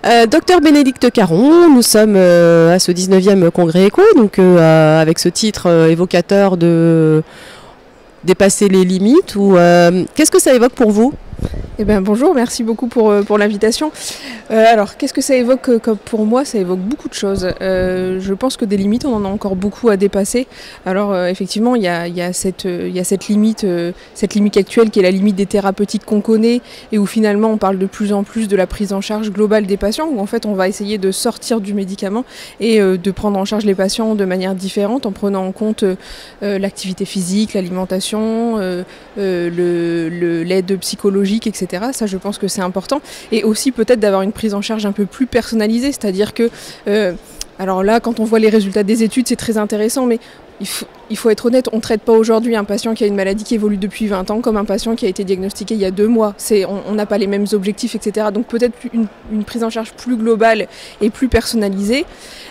Docteur Bénédicte Caron, nous sommes à ce 19e congrès ECHO, donc avec ce titre évocateur de dépasser les limites. Qu'est-ce que ça évoque pour vous? Eh bien, bonjour, merci beaucoup pour l'invitation. Alors, qu'est-ce que ça évoque comme pour moi? Ça évoque beaucoup de choses. Je pense que des limites, on en a encore beaucoup à dépasser. Alors, effectivement, il y a cette limite actuelle qui est la limite des thérapeutiques qu'on connaît et où finalement on parle de plus en plus de la prise en charge globale des patients, où en fait on va essayer de sortir du médicament et de prendre en charge les patients de manière différente en prenant en compte l'activité physique, l'alimentation, l'aide psychologique, etc. Ça, je pense que c'est important. Et aussi peut-être d'avoir une prise en charge un peu plus personnalisée, c'est-à-dire que, alors là, quand on voit les résultats des études, c'est très intéressant, mais il faut être honnête, on ne traite pas aujourd'hui un patient qui a une maladie qui évolue depuis 20 ans comme un patient qui a été diagnostiqué il y a 2 mois. On n'a pas les mêmes objectifs, etc. Donc peut-être une prise en charge plus globale et plus personnalisée.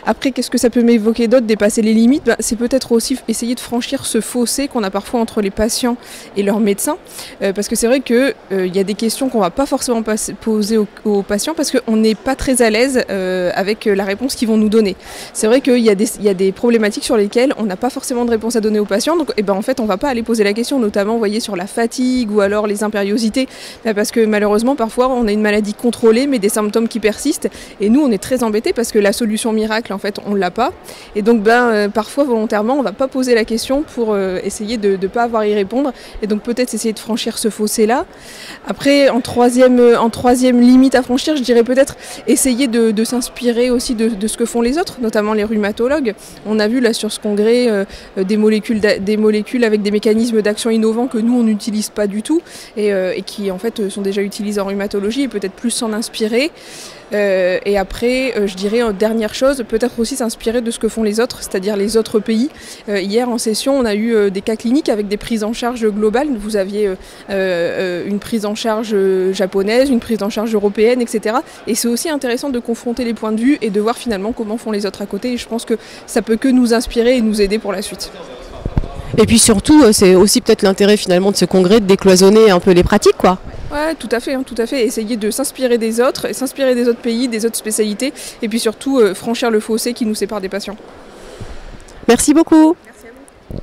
Après, qu'est-ce que ça peut m'évoquer d'autre, dépasser les limites? C'est peut-être aussi essayer de franchir ce fossé qu'on a parfois entre les patients et leurs médecins. Parce que c'est vrai qu'il y a des questions qu'on ne va pas forcément poser aux patients parce qu'on n'est pas très à l'aise avec la réponse qu'ils vont nous donner. C'est vrai qu'il y a des problématiques sur lesquelles on n'a pas forcément de réponse à donner aux patients, donc en fait on va pas aller poser la question, notamment vous voyez sur la fatigue ou alors les impériosités, parce que malheureusement parfois on a une maladie contrôlée mais des symptômes qui persistent et nous on est très embêtés parce que la solution miracle en fait on l'a pas et donc parfois volontairement on va pas poser la question pour essayer de pas avoir à y répondre et donc peut-être essayer de franchir ce fossé là. Après en troisième limite à franchir, je dirais peut-être essayer de s'inspirer aussi de ce que font les autres, notamment les rhumatologues. On a vu là sur ce congrès des molécules avec des mécanismes d'action innovants que nous on n'utilise pas du tout et qui en fait sont déjà utilisés en rhumatologie et peut-être plus s'en inspirer. Et après, je dirais dernière chose, peut-être aussi s'inspirer de ce que font les autres, c'est-à-dire les autres pays. Hier en session, on a eu des cas cliniques avec des prises en charge globales. Vous aviez une prise en charge japonaise, une prise en charge européenne, etc. Et c'est aussi intéressant de confronter les points de vue et de voir finalement comment font les autres à côté. Et je pense que ça peut que nous inspirer et nous aider pour la suite. Et puis surtout, c'est aussi peut-être l'intérêt finalement de ce congrès de décloisonner un peu les pratiques, quoi. Ouais, tout à fait, tout à fait. Essayer de s'inspirer des autres, et s'inspirer des autres pays, des autres spécialités, et puis surtout franchir le fossé qui nous sépare des patients. Merci beaucoup. Merci à vous.